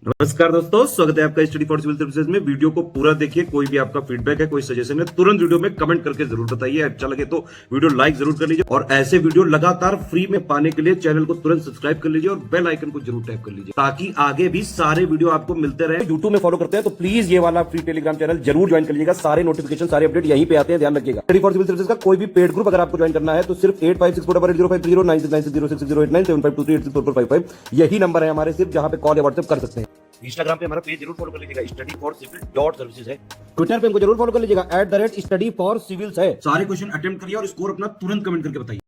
नमस्कार दोस्तों, स्वागत है आपका स्टडी फॉर सिविल सर्विसेज में। वीडियो को पूरा देखिए। कोई भी आपका फीडबैक है, कोई सजेशन है, तुरंत वीडियो में कमेंट करके जरूर बताइए। अच्छा लगे तो वीडियो लाइक जरूर कर लीजिए और ऐसे वीडियो लगातार फ्री में पाने के लिए चैनल को तुरंत सब्सक्राइब कर लीजिए और बेल आइकन को जरूर टैप कर लीजिए ताकि आगे भी सारे वीडियो आपको मिलते रहे। यूट्यूब में फॉलो करते हैं तो प्लीज ये वाला फ्री टेलीग्राम चैनल जरूर ज्वाइन कर लीजिएगा। सारे नोटिफिकेशन, सारे अपडेट यहीं पे आते हैं, ध्यान रखिएगा। स्टडी फॉर सिविल सर्विसेज का कोई भी पेड ग्रुप अगर आपको ज्वाइन करना है तो सिर्फ 856480969066089752386455 यही नंबर है हमारे, सिर्फ जहां पे कॉल या व्हाट्सएप कर सकते हैं। इंस्टाग्राम पे हमारा पेज जरूर फॉलो कर लीजिएगा, स्टडी फॉर सिविल .सर्विसेज है। ट्विटर पे हमको जरूर फॉलो कर लीजिएगा, @study for civils है। सारे क्वेश्चन अटेम्प्ट करिए और स्कोर अपना तुरंत कमेंट करके बताइए।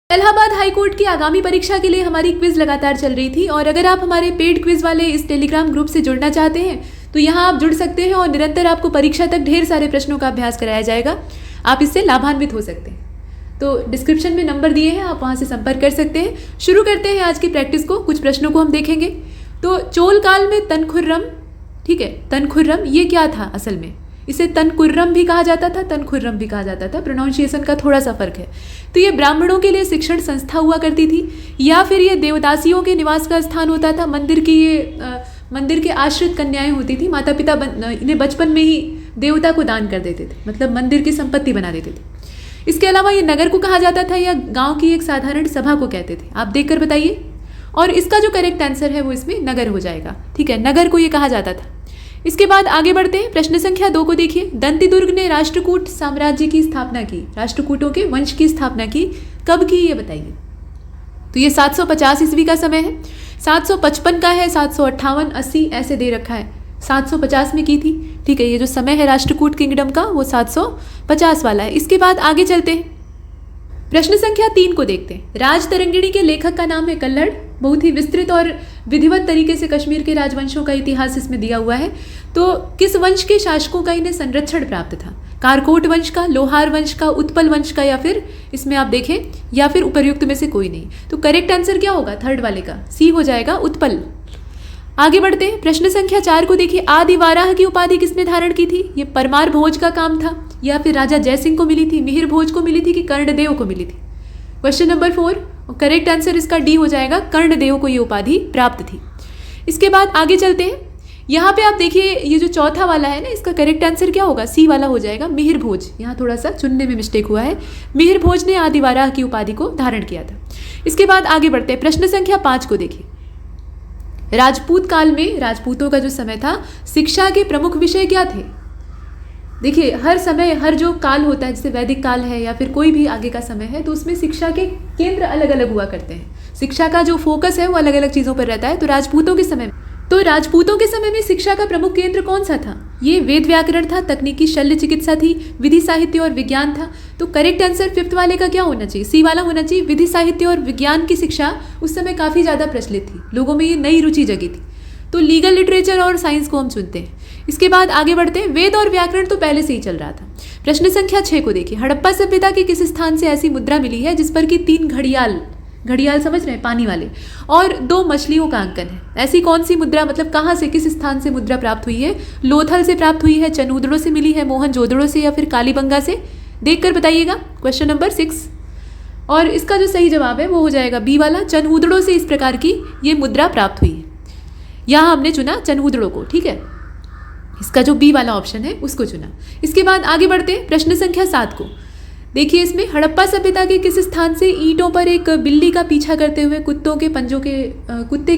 इलाहाबाद हाईकोर्ट की आगामी परीक्षा के लिए हमारी क्विज लगातार चल रही थी और अगर आप हमारे पेड क्विज वाले इस टेलीग्राम ग्रुप से जुड़ना चाहते हैं तो यहाँ आप जुड़ सकते हैं और निरंतर आपको परीक्षा तक ढेर सारे प्रश्नों का अभ्यास कराया जाएगा। आप इससे लाभान्वित हो सकते हैं। तो डिस्क्रिप्शन में नंबर दिए हैं, आप वहाँ से संपर्क कर सकते हैं। शुरू करते हैं आज की प्रैक्टिस को। कुछ प्रश्नों को हम देखेंगे। तो चोल काल में तनखुर्रम, ठीक है, तनखुर्रम ये क्या था असल में? इसे तनकुर्रम भी कहा जाता था, तनखुर्रम भी कहा जाता था। प्रोनाउंसिएशन का थोड़ा सा फर्क है। तो ये ब्राह्मणों के लिए शिक्षण संस्था हुआ करती थी या फिर ये देवदासियों के निवास का स्थान होता था। मंदिर के आश्रित कन्याएं होती थी। माता पिता इन्हें बचपन में ही देवता को दान कर देते थे, मतलब मंदिर की संपत्ति बना देते थे। इसके अलावा ये नगर को कहा जाता था या गाँव की एक साधारण सभा को कहते थे। आप देख कर बताइए। और इसका जो करेक्ट आंसर है वो इसमें नगर हो जाएगा, ठीक है, नगर को ये कहा जाता था। इसके बाद आगे बढ़ते हैं। प्रश्न संख्या 2 को देखिए। दंतिदुर्ग ने राष्ट्रकूट साम्राज्य की स्थापना की, राष्ट्रकूटों के वंश की स्थापना की, कब की ये बताइए। तो ये 750 ईस्वी का समय है, 755 का है, 758, 80 ऐसे दे रखा है। 750 में की थी, ठीक है। ये जो समय है राष्ट्रकूट किंगडम का वो 750 वाला है। इसके बाद आगे चलते हैं। प्रश्न संख्या 3 को देखते हैं। राजतरंगिणी के लेखक का नाम है कल्हड़। बहुत ही विस्तृत और विधिवत तरीके से कश्मीर के राजवंशों का इतिहास इसमें दिया हुआ है। तो किस वंश के शासकों का इन्हें संरक्षण प्राप्त था? कारकोट वंश का, लोहार वंश का, उत्पल वंश का, या फिर इसमें आप देखें या फिर उपर्युक्त में से कोई नहीं। तो करेक्ट आंसर क्या होगा? थर्ड वाले का, सी हो जाएगा, उत्पल। आगे बढ़ते हैं। प्रश्न संख्या 4 को देखिए। आदि वाराह की उपाधि किसने धारण की थी? ये परमार भोज का काम था या फिर राजा जयसिंह को मिली थी, मिहिर भोज को मिली थी कि कर्णदेव को मिली थी? क्वेश्चन नंबर 4, करेक्ट आंसर इसका डी हो जाएगा, कर्णदेव को ये उपाधि प्राप्त थी। इसके बाद आगे चलते हैं। यहाँ पे आप देखिए ये जो चौथा वाला है ना, इसका करेक्ट आंसर क्या होगा? सी वाला हो जाएगा, मिहिर भोज। यहाँ थोड़ा सा चुनने में मिस्टेक हुआ है। मिहिर भोज ने आदि वाराह की उपाधि को धारण किया था। इसके बाद आगे बढ़ते हैं। प्रश्न संख्या 5 को देखिए। राजपूत काल में, राजपूतों का जो समय था, शिक्षा के प्रमुख विषय क्या थे? देखिए हर समय, हर जो काल होता है, जैसे वैदिक काल है या फिर कोई भी आगे का समय है, तो उसमें शिक्षा के केंद्र अलग अलग हुआ करते हैं। शिक्षा का जो फोकस है वो अलग अलग चीज़ों पर रहता है। तो राजपूतों के समय में शिक्षा का प्रमुख केंद्र कौन सा था? ये वेद व्याकरण था, तकनीकी शल्य चिकित्सा थी, विधि साहित्य और विज्ञान था। तो करेक्ट आंसर 5th वाले का क्या होना चाहिए? सी वाला होना चाहिए। विधि साहित्य और विज्ञान की शिक्षा उस समय काफ़ी ज़्यादा प्रचलित थी, लोगों में ये नई रुचि जगी थी। तो लीगल लिटरेचर और साइंस को हम चुनते हैं। इसके बाद आगे बढ़ते हैं। वेद और व्याकरण तो पहले से ही चल रहा था। प्रश्न संख्या 6 को देखिए। हड़प्पा सभ्यता के किस स्थान से ऐसी मुद्रा मिली है जिस पर कि 3 घड़ियाल समझ रहे हैं, पानी वाले, और 2 मछलियों का अंकन है? ऐसी कौन सी मुद्रा, मतलब कहाँ से, किस स्थान से मुद्रा प्राप्त हुई है? लोथल से प्राप्त हुई है, चनूदड़ों से मिली है, मोहनजोदड़ो से, या फिर कालीबंगा से? देखकर बताइएगा। क्वेश्चन नंबर 6, और इसका जो सही जवाब है वो हो जाएगा बी वाला, चनूदड़ों से इस प्रकार की ये मुद्रा प्राप्त हुई है। यहाँ हमने चुना चनूदड़ों को, ठीक है। इसका जो बी वाला ऑप्शन है उसको चुना। इसके बाद आगे बढ़ते हैं। प्रश्न संख्या 7 को देखिए। इसमें हड़प्पा सभ्यता के किस स्थान से ईंटों पर एक बिल्ली का पीछा करते हुए कुत्ते के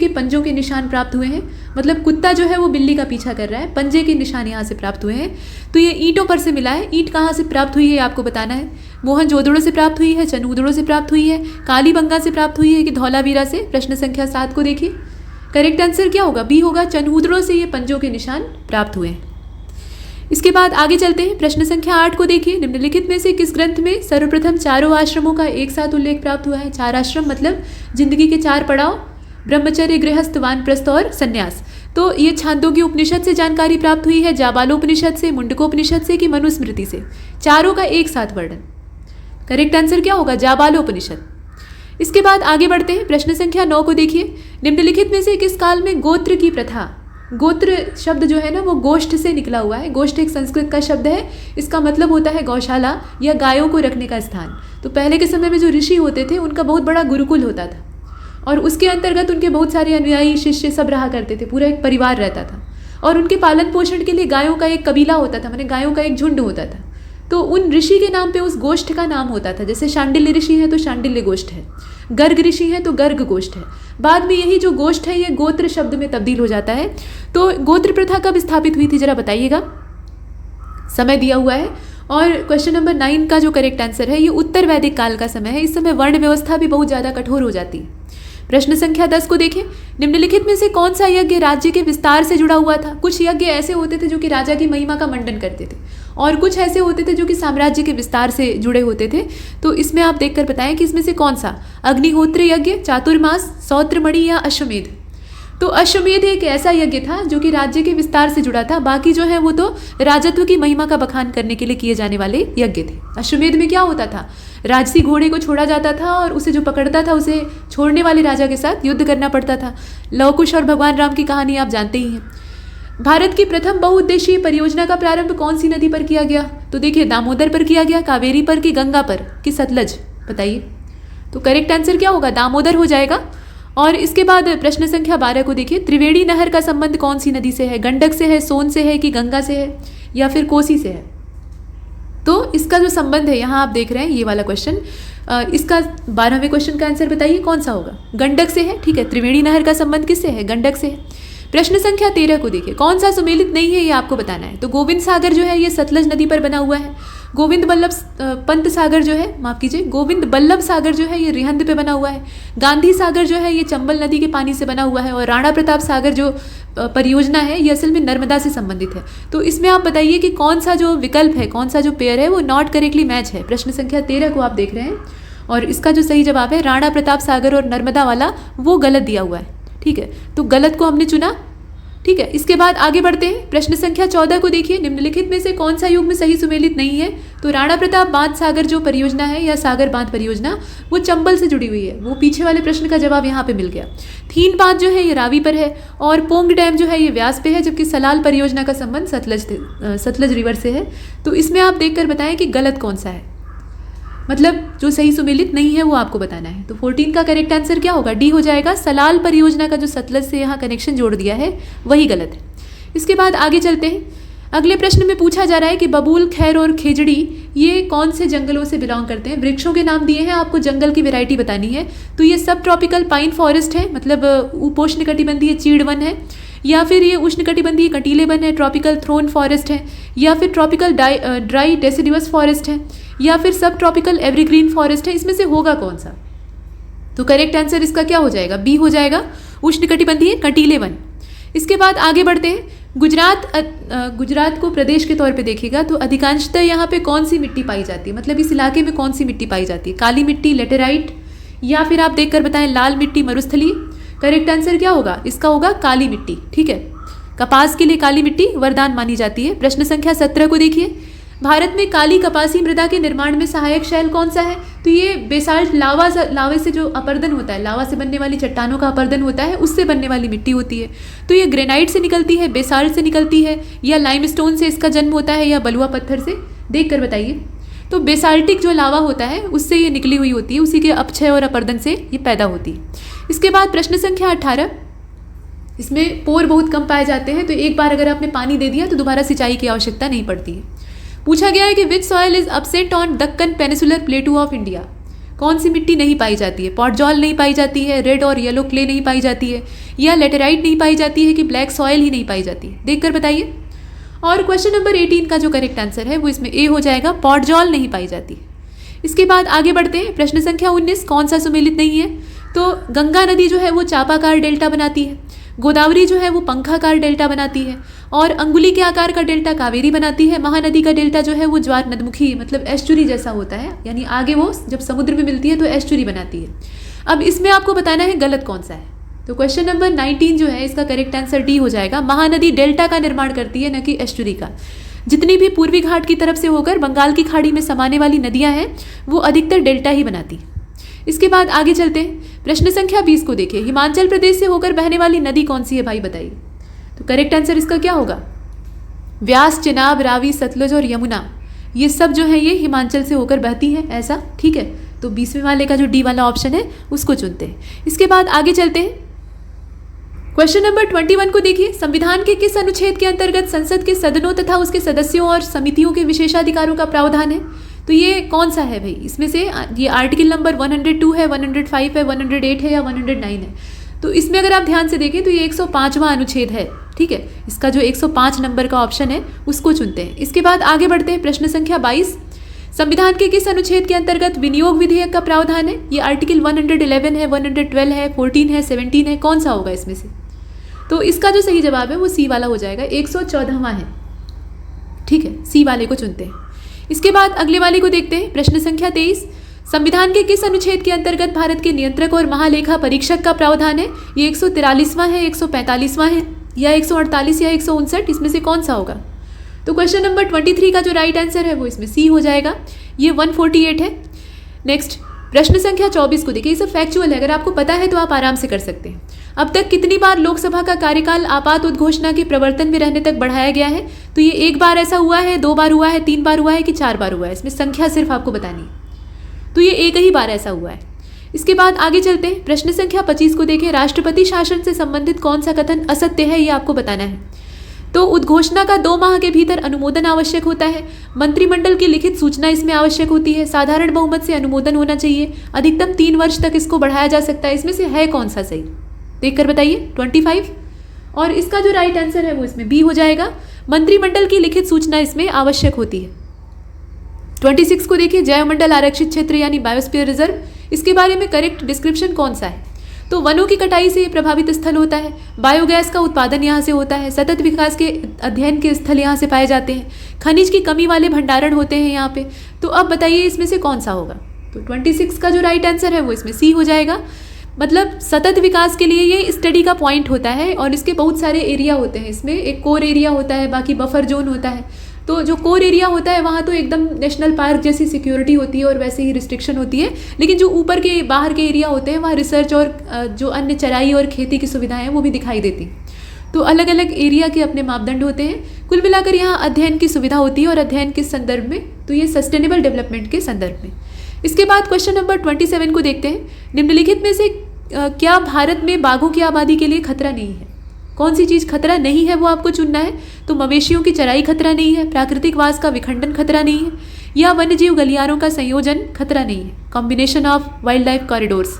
पंजों के निशान प्राप्त हुए हैं? मतलब कुत्ता जो है वो बिल्ली का पीछा कर रहा है, पंजे के निशान यहाँ से प्राप्त हुए हैं। तो ये ईंटों पर से मिला है। ईंट कहाँ से प्राप्त हुई है आपको बताना है। मोहनजोदड़ो से प्राप्त हुई है, चनूदड़ो से प्राप्त हुई है, कालीबंगा से प्राप्त हुई है कि धौलावीरा से? प्रश्न संख्या 7 को देखिए। करेक्ट आंसर क्या होगा? बी होगा, चनूदड़ों से ये पंजों के निशान प्राप्त हुए हैं। इसके बाद आगे चलते हैं। प्रश्न संख्या 8 को देखिए। निम्नलिखित में से किस ग्रंथ में सर्वप्रथम 4 आश्रमों का एक साथ उल्लेख प्राप्त हुआ है? 4 आश्रम मतलब जिंदगी के 4 पड़ाव, ब्रह्मचर्य, गृहस्थ, वानप्रस्थ और संन्यास। तो ये छांदोग्य उपनिषद से जानकारी प्राप्त हुई है, जाबालोपनिषद से, मुंडकोपनिषद से कि मनुस्मृति से? चारों का एक साथ वर्णन। करेक्ट आंसर क्या होगा? जाबालोपनिषद। इसके बाद आगे बढ़ते हैं। प्रश्न संख्या 9 को देखिए। निम्नलिखित में से किस काल में गोत्र की प्रथा, गोत्र शब्द जो है ना वो गोष्ठ से निकला हुआ है। गोष्ठ एक संस्कृत का शब्द है, इसका मतलब होता है गौशाला या गायों को रखने का स्थान। तो पहले के समय में जो ऋषि होते थे उनका बहुत बड़ा गुरुकुल होता था। और उसके अंतर्गत उनके बहुत सारे अनुयायी शिष्य सब रहा करते थे, पूरा एक परिवार रहता था। और उनके पालन पोषण के लिए गायों का एक कबीला होता था, माने गायों का एक झुंड होता था। तो उन ऋषि के नाम पे उस गोष्ठ का नाम होता था। जैसे शांडिल्य ऋषि है तो शांडिल्य गोष्ठ है, गर्ग ऋषि है तो गर्ग गोष्ठ है। बाद में यही जो गोष्ठ है ये गोत्र शब्द में तब्दील हो जाता है। तो गोत्र प्रथा कब स्थापित हुई थी जरा बताइएगा, समय दिया हुआ है। और क्वेश्चन नंबर 9 का जो करेक्ट आंसर है ये उत्तर वैदिक काल का समय है। इस समय वर्ण व्यवस्था भी बहुत ज़्यादा कठोर हो जाती है। प्रश्न संख्या 10 को देखें, निम्नलिखित में से कौन सा यज्ञ राज्य के विस्तार से जुड़ा हुआ था। कुछ यज्ञ ऐसे होते थे जो कि राजा की महिमा का मंडन करते थे, और कुछ ऐसे होते थे जो कि साम्राज्य के विस्तार से जुड़े होते थे। तो इसमें आप देखकर बताएं कि इसमें से कौन सा, अग्निहोत्र यज्ञ, चातुर्मास, सौत्रमणि या अश्वमेध। तो अश्वमेध एक ऐसा यज्ञ था जो कि राज्य के विस्तार से जुड़ा था। बाकी जो है वो तो राजत्व की महिमा का बखान करने के लिए किए जाने वाले यज्ञ थे। अश्वमेध में क्या होता था, राजसी घोड़े को छोड़ा जाता था और उसे जो पकड़ता था उसे छोड़ने वाले राजा के साथ युद्ध करना पड़ता था। लव कुश और भगवान राम की कहानी आप जानते ही हैं। भारत की प्रथम बहुउद्देशीय परियोजना का प्रारंभ कौन सी नदी पर किया गया। तो देखिए, दामोदर पर किया गया, कावेरी पर कि गंगा पर कि सतलज, बताइए। तो करेक्ट आंसर क्या होगा, दामोदर हो जाएगा। और इसके बाद प्रश्न संख्या 12 को देखिए, त्रिवेणी नहर का संबंध कौन सी नदी से है, गंडक से है, सोन से है कि गंगा से है या फिर कोसी से है। तो इसका जो संबंध है यहाँ आप देख रहे हैं ये वाला क्वेश्चन, इसका 12वें क्वेश्चन का आंसर बताइए कौन सा होगा, गंडक से है। ठीक है, त्रिवेणी नहर का संबंध किससे है, गंडक से है। प्रश्न संख्या 13 को देखिए, कौन सा सुमेलित नहीं है ये आपको बताना है। तो गोविंद सागर जो है ये सतलज नदी पर बना हुआ है। गोविंद बल्लभ पंत सागर जो है, माफ कीजिए, गोविंद बल्लभ सागर जो है ये रिहंद पे बना हुआ है। गांधी सागर जो है ये चंबल नदी के पानी से बना हुआ है। और राणा प्रताप सागर जो परियोजना है ये असल में नर्मदा से संबंधित है। तो इसमें आप बताइए कि कौन सा जो विकल्प है, कौन सा जो पेयर है वो नॉट करेक्टली मैच है। प्रश्न संख्या 13 को आप देख रहे हैं और इसका जो सही जवाब है राणा प्रताप सागर और नर्मदा वाला वो गलत दिया हुआ है। ठीक है, तो गलत को हमने चुना। ठीक है, इसके बाद आगे बढ़ते हैं। प्रश्न संख्या 14 को देखिए, निम्नलिखित में से कौन सा युग्म सही सुमेलित नहीं है। तो राणा प्रताप बांध सागर जो परियोजना है या सागर बांध परियोजना वो चंबल से जुड़ी हुई है। वो पीछे वाले प्रश्न का जवाब यहाँ पे मिल गया। थीन बांध जो है ये रावी पर है और पोंग डैम जो है ये व्यास पे है, जबकि सलाल परियोजना का संबंध सतलज रिवर से है। तो इसमें आप देखकर बताएं कि गलत कौन सा है, मतलब जो सही सुमेलित नहीं है वो आपको बताना है। तो 14 का करेक्ट आंसर क्या होगा, डी हो जाएगा। सलाल परियोजना का जो सतलज से यहाँ कनेक्शन जोड़ दिया है वही गलत है। इसके बाद आगे चलते हैं। अगले प्रश्न में पूछा जा रहा है कि बबूल, खैर और खेजड़ी ये कौन से जंगलों से बिलोंग करते हैं। वृक्षों के नाम दिए हैं, आपको जंगल की वैरायटी बतानी है। तो ये सब ट्रॉपिकल पाइन फॉरेस्ट है, मतलब उपोष्ण कटिबंधीय चीड़ वन है, या फिर ये उष्ण कटिबंधीय कटीले वन है, ट्रॉपिकल थ्रोन फॉरेस्ट है, या फिर ट्रॉपिकल ड्राई डेसिडुअस फॉरेस्ट है, या फिर सब ट्रॉपिकल एवरग्रीन फॉरेस्ट है। इसमें से होगा कौन सा। तो करेक्ट आंसर इसका क्या हो जाएगा, बी हो जाएगा, उष्ण कटिबंधीय कटीले वन। इसके बाद आगे बढ़ते हैं। गुजरात को प्रदेश के तौर पे देखिएगा तो अधिकांशतः यहाँ पे कौन सी मिट्टी पाई जाती है, मतलब इस इलाके में कौन सी मिट्टी पाई जाती है, काली मिट्टी, लेटेराइट, या फिर आप देखकर बताएं लाल मिट्टी, मरुस्थली। करेक्ट आंसर क्या होगा, इसका होगा काली मिट्टी। ठीक है, कपास के लिए काली मिट्टी वरदान मानी जाती है। प्रश्न संख्या 17 को देखिए, भारत में काली कपासी मृदा के निर्माण में सहायक शैल कौन सा है। तो ये बेसाल्ट लावे से जो अपर्दन होता है, लावा से बनने वाली चट्टानों का अपर्दन होता है, उससे बनने वाली मिट्टी होती है। तो ये ग्रेनाइट से निकलती है, बेसाल्ट से निकलती है, या लाइमस्टोन से इसका जन्म होता है, या बलुआ पत्थर से, देख कर बताइए। तो बेसाल्टिक जो लावा होता है उससे ये निकली हुई होती है, उसी के अपक्षय और अपर्दन से ये पैदा होती है। इसके बाद प्रश्न संख्या 18, इसमें पोर बहुत कम पाए जाते हैं, तो एक बार अगर आपने पानी दे दिया तो दोबारा सिंचाई की आवश्यकता नहीं पड़ती है। पूछा गया है कि विच soil is upset on Deccan peninsular प्लेटू of India. कौन सी मिट्टी नहीं पाई जाती है, पॉटजॉल नहीं पाई जाती है, रेड और येलो क्ले नहीं पाई जाती है, या लेटेराइट नहीं पाई जाती है, कि ब्लैक सॉइल ही नहीं पाई जाती है, देखकर बताइए। और क्वेश्चन नंबर 18 का जो करेक्ट आंसर है वो इसमें ए हो जाएगा, पॉटजॉल नहीं पाई जाती है। इसके बाद आगे बढ़ते हैं। प्रश्न संख्या 19, कौन सा सुमेलित नहीं है। तो गंगा नदी जो है वो चापाकार डेल्टा बनाती है, गोदावरी जो है वो पंखाकार डेल्टा बनाती है, और अंगुली के आकार का डेल्टा कावेरी बनाती है। महानदी का डेल्टा जो है वो ज्वार नदमुखी, मतलब एस्चुरी जैसा होता है, यानी आगे वो जब समुद्र में मिलती है तो एस्चुरी बनाती है। अब इसमें आपको बताना है गलत कौन सा है। तो क्वेश्चन नंबर 19 जो है इसका करेक्ट आंसर डी हो जाएगा, महानदी डेल्टा का निर्माण करती है, न कि एस्चुरी का। जितनी भी पूर्वी घाट की तरफ से होकर बंगाल की खाड़ी में समाने वाली नदियां हैं वो अधिकतर डेल्टा ही बनाती है। इसके बाद आगे चलते हैं। प्रश्न संख्या 20 को देखिए, हिमाचल प्रदेश से होकर बहने वाली नदी कौन सी है भाई, बताइए। तो करेक्ट आंसर इसका क्या होगा, व्यास, चिनाब, रावी, सतलुज और यमुना, ये सब जो है ये हिमाचल से होकर बहती हैं, ऐसा। ठीक है, तो 20वें वाले का जो डी वाला ऑप्शन है उसको चुनते हैं। इसके बाद आगे चलते हैं। क्वेश्चन नंबर 21 को देखिए, संविधान के किस अनुच्छेद के अंतर्गत संसद के सदनों तथा उसके सदस्यों और समितियों के विशेषाधिकारों का प्रावधान है? तो ये कौन सा है भाई? इसमें से ये आर्टिकल नंबर 102 है, 105 है, 108 है या 109 है? तो इसमें अगर आप ध्यान से देखें तो ये 105वां अनुच्छेद है, ठीक है। इसका जो 105 नंबर का ऑप्शन है उसको चुनते हैं। इसके बाद आगे बढ़ते हैं। प्रश्न संख्या 22, संविधान के किस अनुच्छेद के अंतर्गत विनियोग विधेयक का प्रावधान है? ये आर्टिकल 111 है, 112 है, 14 है, 17 है, कौन सा होगा इसमें से? तो इसका जो सही जवाब है वो सी वाला हो जाएगा, 114वां है, ठीक है। सी वाले को चुनते हैं। इसके बाद अगले वाले को देखते हैं। प्रश्न संख्या 23, संविधान के किस अनुच्छेद के अंतर्गत भारत के नियंत्रक और महालेखा परीक्षक का प्रावधान है? ये 143वां है, 145वां है या 148 या 159? इसमें से कौन सा होगा? तो क्वेश्चन नंबर 23 का जो राइट आंसर है वो इसमें सी हो जाएगा, ये 148 है। नेक्स्ट प्रश्न संख्या 24 को देखिए, ये सब फैक्चुअल है, अगर आपको पता है तो आप आराम से कर सकते हैं। अब तक कितनी बार लोकसभा का कार्यकाल आपात उद्घोषणा के प्रवर्तन में रहने तक बढ़ाया गया है? तो ये एक बार ऐसा हुआ है, 2 बार हुआ है, 3 बार हुआ है कि 4 बार हुआ है? इसमें संख्या सिर्फ आपको बतानी है, तो ये एक ही बार ऐसा हुआ है। इसके बाद आगे चलते हैं। प्रश्न संख्या 25 को देखें, राष्ट्रपति शासन से संबंधित कौन सा कथन असत्य है, ये आपको बताना है। तो उद्घोषणा का 2 माह के भीतर अनुमोदन आवश्यक होता है, मंत्रिमंडल की लिखित सूचना इसमें आवश्यक होती है, साधारण बहुमत से अनुमोदन होना चाहिए, अधिकतम 3 वर्ष तक इसको बढ़ाया जा सकता है। इसमें से है कौन सा सही, देखकर बताइए। 25 और इसका जो राइट आंसर है वो इसमें बी हो जाएगा, मंत्रिमंडल की लिखित सूचना इसमें आवश्यक होती है। 26 को देखिए, जैवमंडल आरक्षित क्षेत्र यानी बायोस्फीयर रिजर्व, इसके बारे में करेक्ट डिस्क्रिप्शन कौन सा है? तो वनों की कटाई से प्रभावित स्थल होता है, बायोगैस का उत्पादन यहाँ से होता है, सतत विकास के अध्ययन के स्थल यहाँ से पाए जाते हैं, खनिज की कमी वाले भंडारण होते हैं यहाँ पे। तो अब बताइए इसमें से कौन सा होगा? तो 26 का जो राइट आंसर है वो इसमें सी हो जाएगा। मतलब सतत विकास के लिए ये स्टडी का पॉइंट होता है और इसके बहुत सारे एरिया होते हैं। इसमें एक कोर एरिया होता है, बाकी बफर जोन होता है। तो जो कोर एरिया होता है वहाँ तो एकदम नेशनल पार्क जैसी सिक्योरिटी होती है और वैसे ही रिस्ट्रिक्शन होती है, लेकिन जो ऊपर के बाहर के एरिया होते हैं वहाँ रिसर्च और जो अन्य चराई और खेती की सुविधाएं हैं वो भी दिखाई देती हैं। तो अलग अलग एरिया के अपने मापदंड होते हैं। कुल मिलाकर यहाँ अध्ययन की सुविधा होती है और अध्ययन किस संदर्भ में? तो ये सस्टेनेबल डेवलपमेंट के संदर्भ में। इसके बाद क्वेश्चन नंबर 27 को देखते हैं। निम्नलिखित में से क्या भारत में बाघों की आबादी के लिए खतरा नहीं है? कौन सी चीज़ खतरा नहीं है वो आपको चुनना है। तो मवेशियों की चराई खतरा नहीं है, प्राकृतिक वास का विखंडन खतरा नहीं है, या वन्यजीव गलियारों का संयोजन खतरा नहीं है, combination of wild life corridors.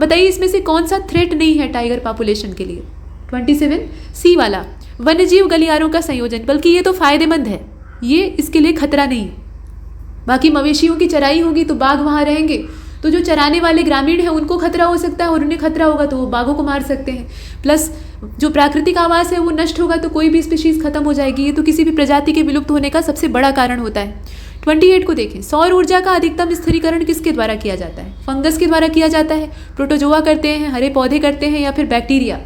बताइए इसमें से कौन सा थ्रेट नहीं है टाइगर पॉपुलेशन के लिए? 27 सी वाला, वन्यजीव गलियारों का संयोजन, बल्कि ये तो फायदेमंद है, ये इसके लिए खतरा नहीं है। बाकी मवेशियों की चराई होगी तो बाघ वहाँ रहेंगे, तो जो चराने वाले ग्रामीण हैं उनको खतरा हो सकता है और उन्हें खतरा होगा तो वो बाघों को मार सकते हैं। प्लस जो प्राकृतिक आवास है वो नष्ट होगा तो कोई भी स्पीशीज खत्म हो जाएगी। ये तो किसी भी प्रजाति के विलुप्त होने का सबसे बड़ा कारण होता है। 28 को देखें। सौर ऊर्जा का अधिकतम स्थिरीकरण किसके द्वारा किया जाता है? फंगस के द्वारा किया जाता है, प्रोटोजोआ करते हैं, हरे पौधे करते हैं या फिर बैक्टीरिया?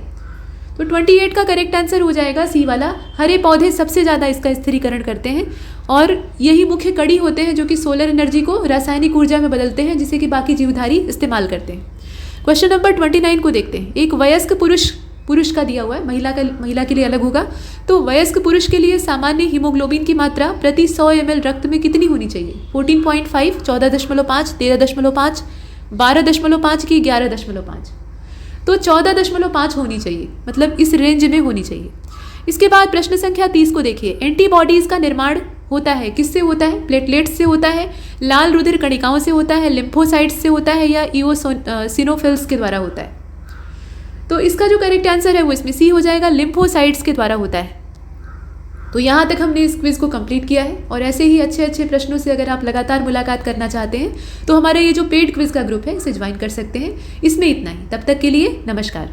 तो 28 का करेक्ट आंसर हो जाएगा सी वाला, हरे पौधे सबसे ज़्यादा इसका स्थिरीकरण करते हैं और यही मुख्य कड़ी होते हैं जो कि सोलर एनर्जी को रासायनिक ऊर्जा में बदलते हैं, जिसे कि बाकी जीवधारी इस्तेमाल करते हैं। क्वेश्चन नंबर 29 को देखते हैं। एक वयस्क पुरुष का दिया हुआ है, महिला के लिए अलग होगा। तो वयस्क पुरुष के लिए सामान्य हीमोग्लोबिन की मात्रा प्रति 100 ml रक्त में कितनी होनी चाहिए? 14.5, 14.5, 13.5, 12.5 की 11.5? तो 14.5 होनी चाहिए, मतलब इस रेंज में होनी चाहिए। इसके बाद प्रश्न संख्या 30 को देखिए। एंटीबॉडीज का निर्माण होता है किससे होता है? प्लेटलेट्स से होता है, लाल रुधिर कणिकाओं से होता है, लिम्फोसाइट्स से होता है या इओसिनोफिल्स के द्वारा होता है? तो इसका जो करेक्ट आंसर है वो इसमें सी हो जाएगा, लिम्फोसाइट्स के द्वारा होता है। तो यहाँ तक हमने इस क्विज को कंप्लीट किया है और ऐसे ही अच्छे अच्छे प्रश्नों से अगर आप लगातार मुलाकात करना चाहते हैं तो हमारा ये जो पेड क्विज का ग्रुप है इसे ज्वाइन कर सकते हैं। इसमें इतना ही, तब तक के लिए नमस्कार।